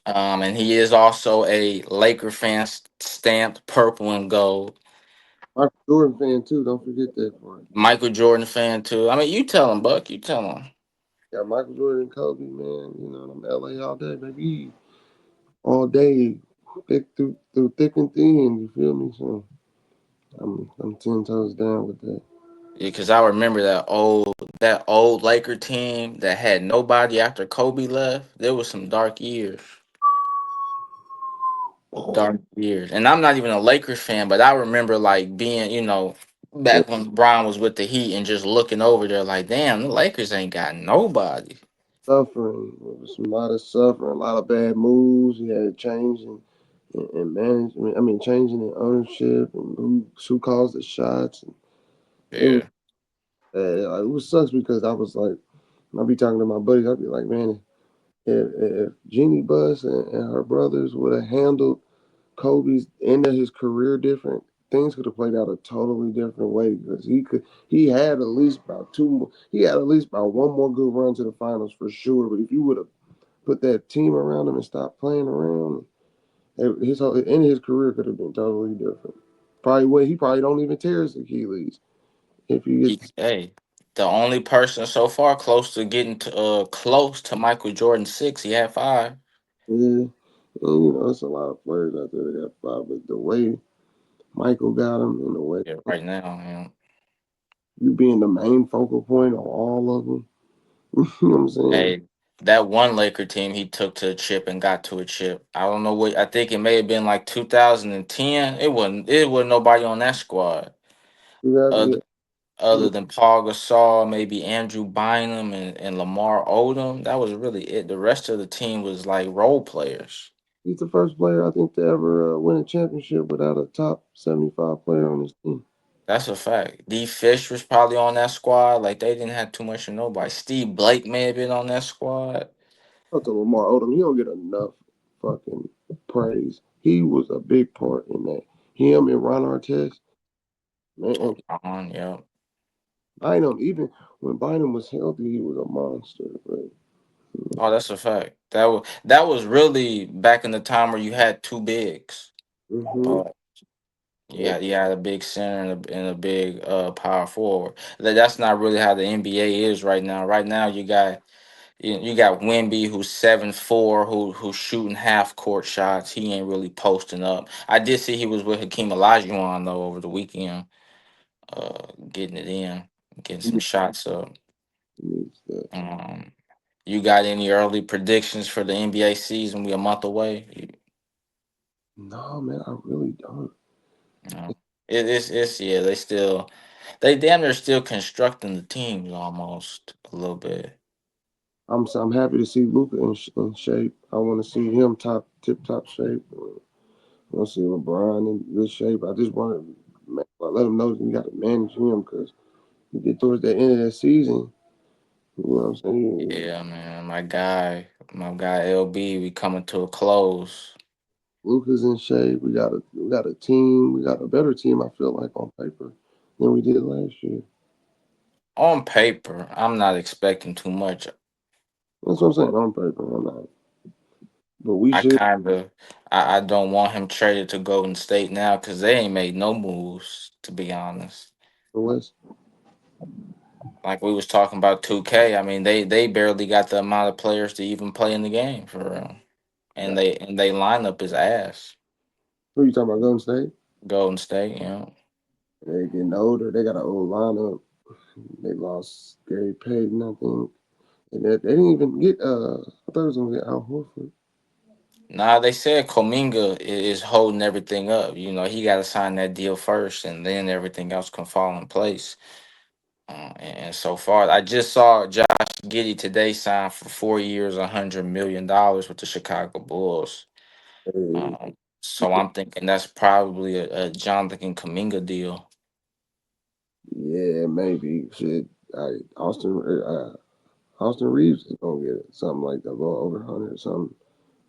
And he is also a Laker fan, stamped purple and gold. Michael Jordan fan too. Don't forget that part. Michael Jordan fan too. I mean, you tell him, Buck. You tell him. Got Michael Jordan and Kobe, man. You know, I'm LA all day, baby. All day, through thick and thin. You feel me? So I'm 10 toes down with that. Yeah, because I remember that old Laker team that had nobody after Kobe left. There was some dark years. Dark years. And I'm not even a Lakers fan, but I remember like being, Yeah, back when Brown was with the Heat and just looking over there like, damn, the Lakers ain't got nobody. suffering. It was a lot of suffering, a lot of bad moves. He had to change and management. I mean, changing in ownership and who calls the shots. And it was Yeah. it was sucks because I was like, I'll be talking to my buddies. I'll be like, man, if Jeannie Buss and her brothers would have handled Kobe's end of his career different, things could have played out a totally different way because he had at least about he had at least about one more good run to the finals for sure. But if you would have put that team around him and stopped playing around, his whole end of his career could have been totally different. He probably don't even tear his Achilles if he gets Hey, the only person so far close to getting to close to Michael Jordan 6, he had five. yeah. And it's a lot of players out there that got five, but the way Michael got him and the way Yeah, right now. you being the main focal point on all of them, you know what I'm saying? Hey, that one Laker team he took to a chip and got to a chip. I don't know what I think it may have been like 2010. It wasn't nobody on that squad. You got Other yeah, other than Paul Gasol, maybe Andrew Bynum and Lamar Odom. That was really it. The rest of the team was like role players. he's the first player I think to ever win a championship without a top 75 player on his team. That's a fact. D Fish was probably on that squad. Like they didn't have too much of nobody. Steve Blake may have been on that squad. Up to Lamar Odom, he don't get enough fucking praise. He was a big part in that. Him and Ron Artest, man, Yeah. Bynum, even when Bynum was healthy, he was a monster. Right? Oh, that's a fact. That was really back in the time where you had two bigs. Mm-hmm. Uh, you had a big center and a big power forward. That's not really how the NBA is right now. Right now, you got Wemby who's 7'4", who's shooting half court shots. He ain't really posting up. I did see he was with Hakeem Olajuwon though over the weekend, getting it in, getting some shots up. Needs that. Um, you got any early predictions for the NBA season? We a month away. No, man, I really don't. You know, it's yeah. They damn near still constructing the teams almost a little bit. I'm happy to see Luca in shape. I want to see him tip top shape. I want to see LeBron in good shape. I just want to let him know that you got to manage him because you get towards the end of that season. You know what I'm saying? Yeah, man. My guy LB, we coming to a close. Luca's in shape. We got a team. We got a better team. I feel like on paper than we did last year. On paper, I'm not expecting too much. That's what I'm saying on paper. I'm not, but we I should. kind of, I don't want him traded to Golden State now because they ain't made no moves. To be honest, The West. like we was talking about 2K. I mean, they barely got the amount of players to even play in the game for real, and Yeah. they lineup is ass. Who you talking about? Golden State. Golden State, They getting older. They got an old lineup. They lost Gary Payton, I think. And they didn't even get I thought it was gonna get Al Horford. Nah, they said Cominga is holding everything up. He got to sign that deal first, and then everything else can fall in place. And so far, I just saw Josh Giddey today sign for 4 years, $100 million with the Chicago Bulls. Hey, So I'm thinking that's probably a Jonathan Kaminga deal. yeah, maybe shit. Austin Reeves is gonna get it, something like that, go over 100 or something.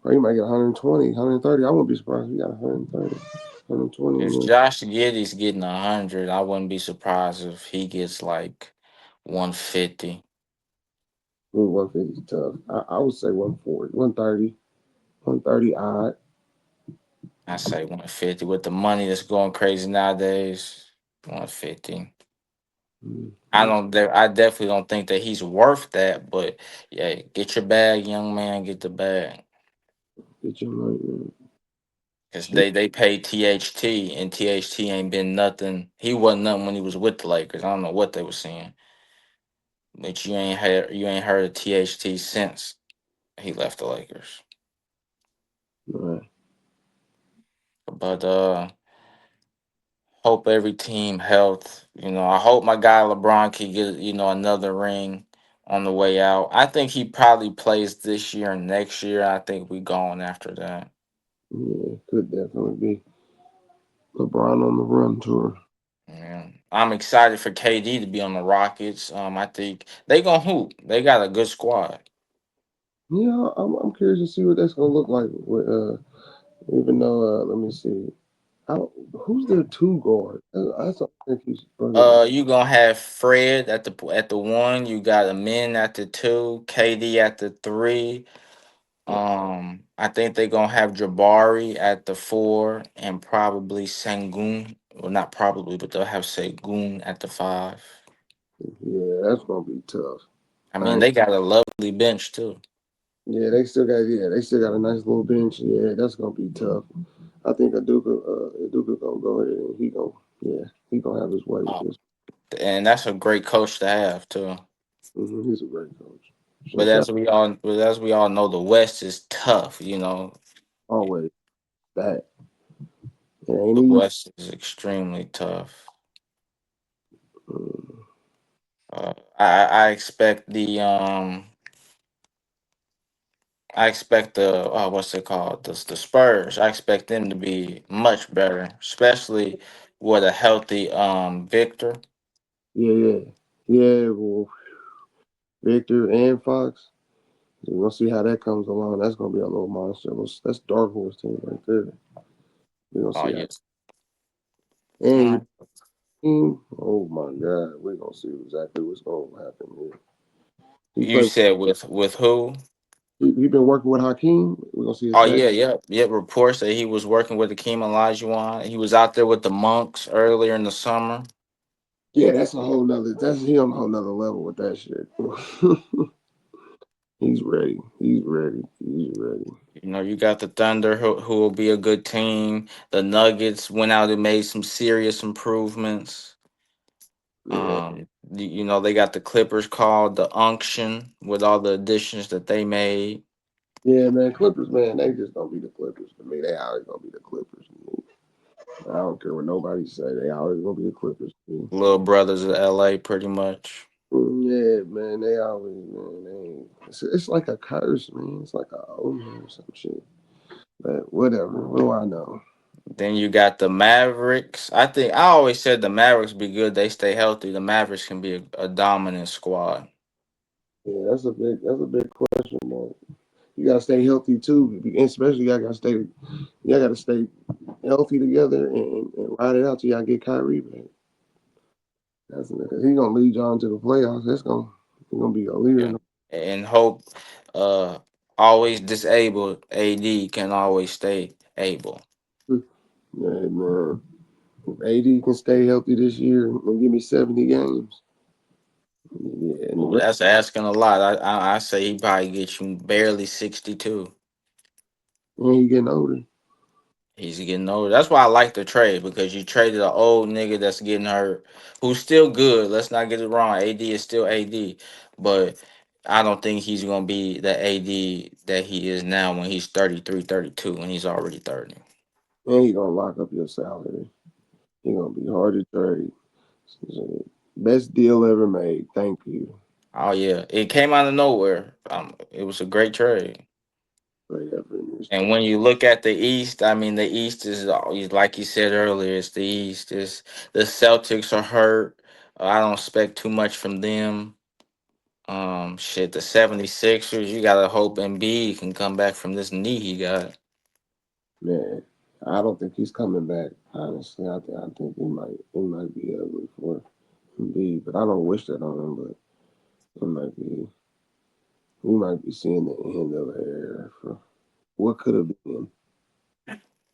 Or he might get 120, 130. I wouldn't be surprised if he got 130, 120 If million. Josh Giddey's getting 100, I wouldn't be surprised if he gets like 150. Ooh, 150 is tough. I would say 140, 130, 130 odd. I say 150 with the money that's going crazy nowadays. 150. I Mm-hmm. don't. I definitely don't think that he's worth that. But yeah, get your bag, young man. Get the bag. Get your money, man. Cause Shit. they paid THT and THT ain't been nothing. He wasn't nothing when he was with the Lakers. I don't know what they were saying, but you ain't heard of THT since he left the Lakers. Right. But hope every team health. I hope my guy LeBron can get another ring on the way out. I think he probably plays this year and next year. I think we going after that. Yeah, could definitely be LeBron on the run tour. Yeah. I'm excited for KD to be on the Rockets. I think they gonna hoop. They got a good squad. Yeah, I'm curious to see what that's gonna look like. With even though let me see, I don't, who's their two guard? I don't think he's bringing up. You gonna have Fred at the one. You got Amin at the two. KD at the three. I think they're gonna have Jabari at the four and probably Sangoon. Well, not probably, but they'll have Sangoon at the five. Yeah, that's gonna be tough. I I mean, ain't, they got a lovely bench too. they still got a nice little bench. Yeah, that's gonna be tough. I think Aduka gonna go ahead and he gonna have his way with Uh, this. and that's a great coach to have too. He's a great coach. So But shout as we all know, the West is tough. always that. It ain't The easy. West is extremely tough. Mm, I expect the what's it called, the Spurs. I expect them to be much better, especially with a healthy Victor. yeah, yeah, yeah. Well, Victor and Fox. We're gonna see how that comes along. That's gonna be a little monster. That's dark horse team right there. We're gonna Oh see how. yes. And your Mm. team, oh my God, we're gonna see exactly what's gonna happen here. He You played said with who? He been working with Hakeem. We're gonna see his Oh face. yeah, yep, yep. Reports that he was working with Akeem Olajuwon. He was out there with the monks earlier in the summer. Yeah, that's a whole nother. That's he on a whole nother level with that shit. He's ready. He's ready. He's ready. You know, you got the Thunder, who will be a good team. The Nuggets went out and made some serious improvements. Yeah, You know, they got the Clippers called the Unction with all the additions that they made. yeah, man. Clippers, man. They just gonna be the Clippers to me. They always gonna be the Clippers. I don't care what nobody say. They always gonna be the Clippers. Man. Little brothers of LA, pretty much. Yeah, man. They always, man. It's like a curse, man. It's like a omen or some shit. But whatever. What do I know? Then you got the Mavericks. I always said the Mavericks be good. They stay healthy. The Mavericks can be a dominant squad. Yeah, that's a big question mark. You gotta stay healthy too, and especially y'all gotta stay healthy together and ride it out till y'all get Kyrie back. That's because he gonna lead y'all into the playoffs. He's gonna be a leader. Yeah, and hope uh always disabled AD can always stay able. Yeah, man. If AD can stay healthy this year and give me 70 games, yeah, and the Ooh, rest, that's asking a lot. I say he probably gets you barely 62. and he getting older. He's getting older. That's why I like the trade because you traded an old nigga that's getting hurt, who's still good. Let's not get it wrong. AD is still AD, but I don't think he's gonna be the AD that he is now when he's 33, 32, when he's already 30. And he gonna lock up your salary. He gonna be hard to trade. So, best deal ever made. Thank you. Oh yeah, it came out of nowhere. It was a great trade. Great effort in this. And when you look at the East, I mean, the East is always, like you said earlier, it's the East. Is the Celtics are hurt. I don't expect too much from them. Shit, the 76ers, you gotta hope Embiid can come back from this knee he got. Man, I don't think he's coming back. Honestly, I think it might be ugly for Embiid, but I don't wish that on him. But it might be we might be seeing the end of an era for what could have been.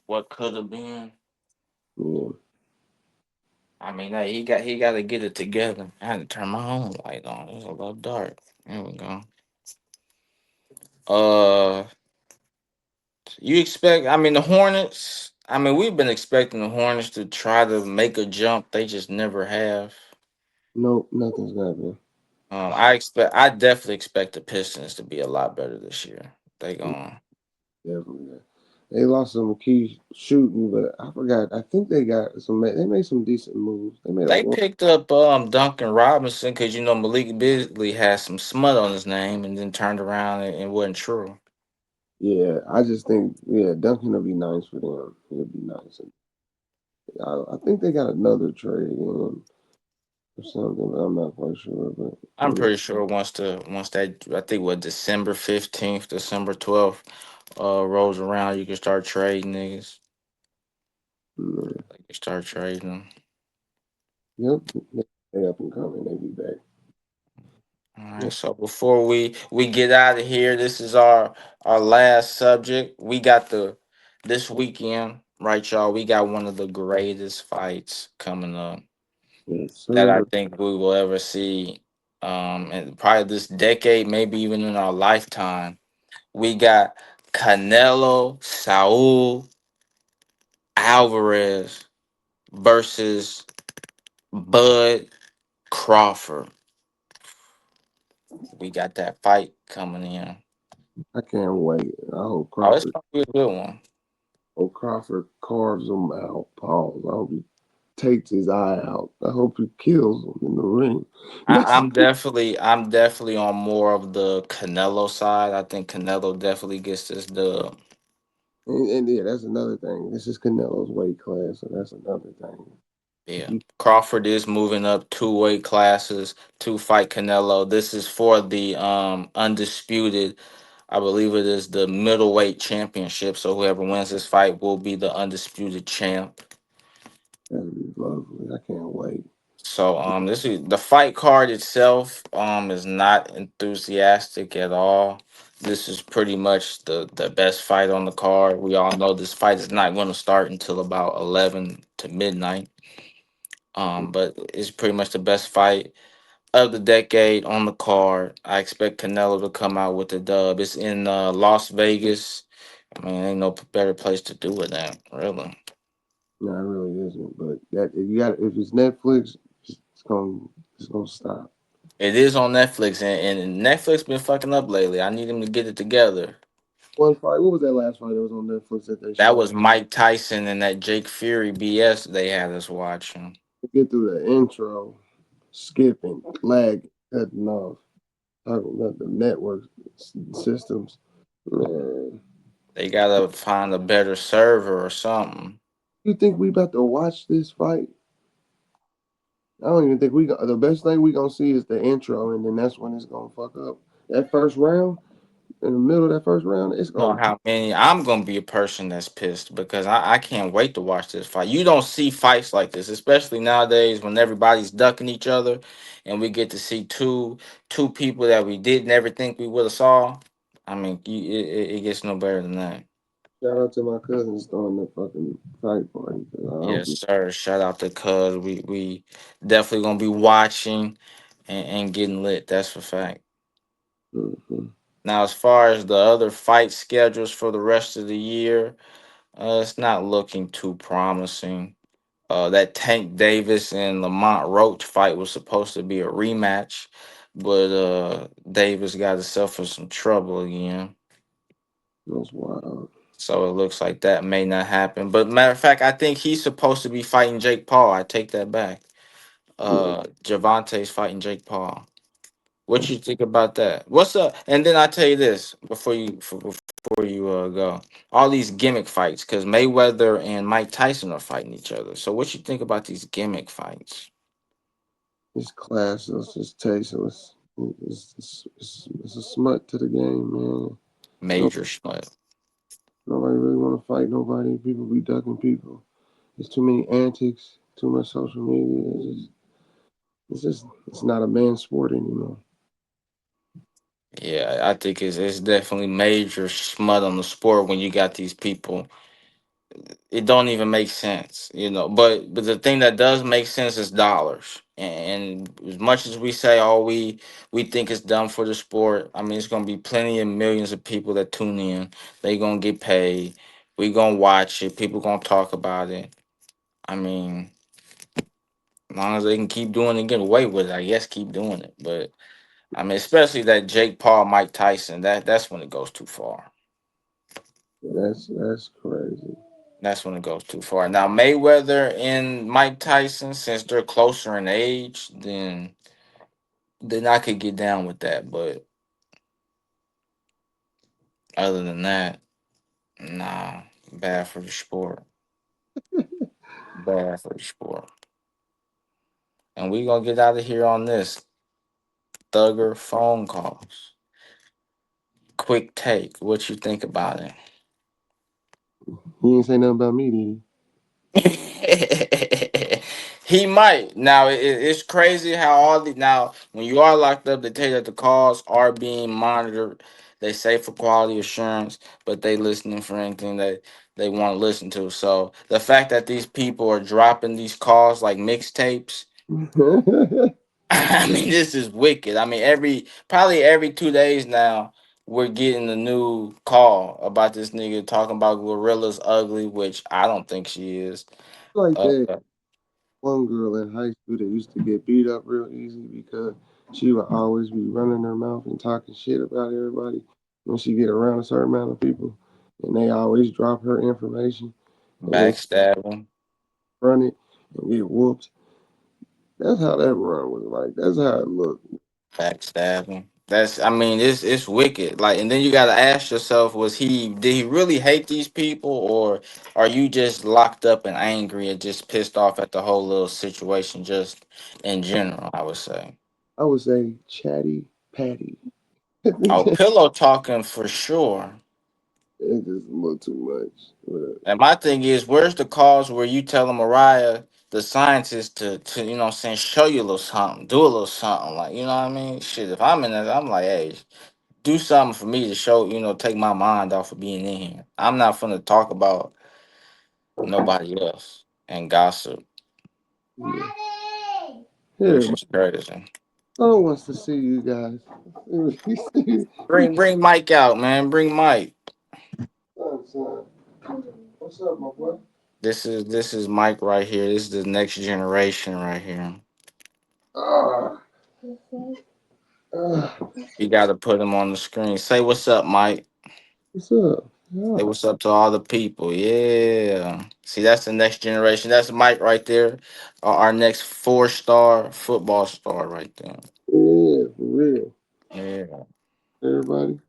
What could have been? Yeah, I mean, hey, he got to get it together. I had to turn my home light on. It was a little dark. There we go. Uh, you expect? I mean, the Hornets. I mean, we've been expecting the Hornets to try to make a jump. They just never have. nope, nothing's happening. I definitely expect the Pistons to be a lot better this year. They going Definitely. Not. They lost some key shooting, but I forgot. I think they got some. They made some decent moves. They made like They one. picked up Duncan Robinson because you know Malik Beasley had some smut on his name and then turned around and it wasn't true. Yeah, I just think Duncan will be nice for them. He'll be nice. I think they got another trade in or something, but I'm not quite sure. But I'm pretty sure once that I think what December 15th, December 12th rolls around, you can start trading niggas. yeah, Like you start trading them. yep, they up and coming. They be back. All Yeah, right. So before we get out of here, this is our last subject. We got the this weekend, right, y'all? We got one of the greatest fights coming up yes, that I sir. think we will ever see. And probably this decade, maybe even in our lifetime. We got Canelo Saul Alvarez versus Bud Crawford. We got that fight coming in. I can't wait. Oh, it's gonna be a good one. Hope Crawford carves him out. Pause. I hope he takes his eye out. I hope he kills him in the ring. That's I'm definitely on more of the Canelo side. I think Canelo definitely gets this dub. and yeah, that's another thing. This is Canelo's weight class, so that's another thing. If Yeah. you Crawford is moving up two weight classes to fight Canelo. This is for the undisputed, I believe it is the middleweight championship. So whoever wins this fight will be the undisputed champ. that'd be lovely. I can't wait. So this is the fight card itself is not enthusiastic at all. This is pretty much the best fight on the card. We all know this fight is not going to start until about 11 to midnight. But it's pretty much the best fight of the decade on the card. I expect Canelo to come out with the dub. It's in Las Vegas. I mean, ain't no better place to do it at, really. No, it really isn't. But that if you got if it's Netflix, it's gonna it's gonna stop. It is on Netflix, and Netflix been fucking up lately. I need them to get it together. One fight. What was that last fight that was on Netflix that they That showed? was Mike Tyson and that Jake Fury BS they had us watching. Get through the intro, skipping, lag, cutting off, talking about the network systems. Man, They gotta find a better server or something. you think we about to watch this fight? I don't even think we. The best thing we gonna see is the intro, and then that's when it's gonna fuck up. That first round, in the middle of that first round, it's Know gonna. how many? I'm gonna be a person that's pissed because I can't wait to watch this fight. You don't see fights like this, especially nowadays when everybody's ducking each other, and we get to see two people that we did never think we would have saw. I mean, it gets no better than that. Shout out to my cousins throwing the fucking fight party. 'Cause I don't Yes, be. sir. Shout out to Cuz. We definitely gonna be watching and getting lit. That's for fact. Mhm. Now, as far as the other fight schedules for the rest of the year, it's not looking too promising. That Tank Davis and Lamont Roach fight was supposed to be a rematch, but Davis got himself in some trouble again. That's wild. So it looks like that may not happen. But matter of fact, I think he's supposed to be fighting Jake Paul. I take that back. Yeah, Javante's fighting Jake Paul. What that's you think about that? What's up? And then I tell you this before you go. All these gimmick fights, because Mayweather and Mike Tyson are fighting each other. So what you think about these gimmick fights? it's classless. It's tasteless. It's a smut to the game, man. No, Major split. nobody really want to fight nobody. People be ducking people. There's too many antics. Too much social media. It's not a man's sport anymore. Yeah, I think it's definitely major smut on the sport when you got these people. It don't even make sense, you know. But the thing that does make sense is dollars. And as much as we say, oh, we think it's done for the sport. I mean, it's gonna be plenty of millions of people that tune in. They gonna get paid. We gonna watch it. People gonna talk about it. I mean, as long as they can keep doing it and get away with it, I guess keep doing it. But I mean, especially that Jake Paul, Mike Tyson. That's when it goes too far. That's crazy. That's when it goes too far. Now Mayweather and Mike Tyson, since they're closer in age, then I could get down with that. But other than that, nah, bad for the sport. Bad for the sport. And we gonna get out of here on this Thugger phone calls. Quick take. What you think about it? He ain't say nothing about me, did He might. Now it's crazy how all the now when you are locked up, they tell you that the calls are being monitored. They say for quality assurance, but they listening for anything that they want to listen to. So the fact that these people are dropping these calls like mixtapes, he? I mean, this is wicked. I mean, probably every 2 days now, we're getting a new call about this nigga talking about gorillas ugly, which I don't think she is. Like Uh, that one girl in high school that used to get beat up real easy because she would always be running her mouth and talking shit about everybody when she get around a certain amount of people, and they always drop her information, and then she backstabbing, run it and get whooped. That's how that run was like. That's how it looked. backstabbing. That's I mean, it's wicked. Like, and then you gotta ask yourself, did he really hate these people, or are you just locked up and angry and just pissed off at the whole little situation, just in general? I would say. I would say chatty patty. Oh, It pillow talking for sure. just a little too much. And my thing is, where's the calls where you tell Mariah? the scientists to you know what I'm saying, show you a little something, do a little something, like, you know what I mean? Shit, if I'm in there, I'm like, hey, do something for me to show, you know, take my mind off of being in here. I'm not finna talk about nobody else and gossip, Yeah. which Here, is crazy. son wants to see you guys. He, Bring Mike out, man. Bring Mike. son. What's up, my boy? This is Mike right here. This is the next generation right here. Ah, ah, You got to put him on the screen. Say what's up, Mike. what's up? Say Yeah, what's up to all the people. Yeah. See, that's the next generation. That's Mike right there. Our next 4-star football star right there. yeah, for real. Yeah. Everybody.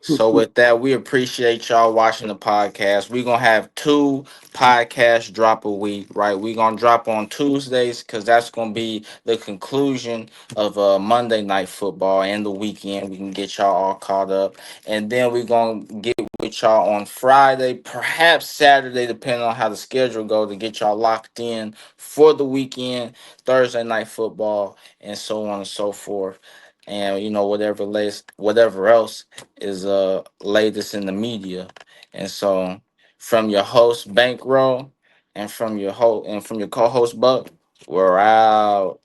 So with that, we appreciate y'all watching the podcast. We're gonna have 2 podcasts drop a week, right? We're gonna drop on Tuesdays because that's gonna be the conclusion of Monday night football and the weekend. We can get y'all all caught up. And then we're gonna get with y'all on Friday, perhaps Saturday, depending on how the schedule goes, to get y'all locked in for the weekend, Thursday night football, and so on and so forth. And you know, whatever else is latest in the media. And so from your host Bankroll and from your co-host Buck, we're out.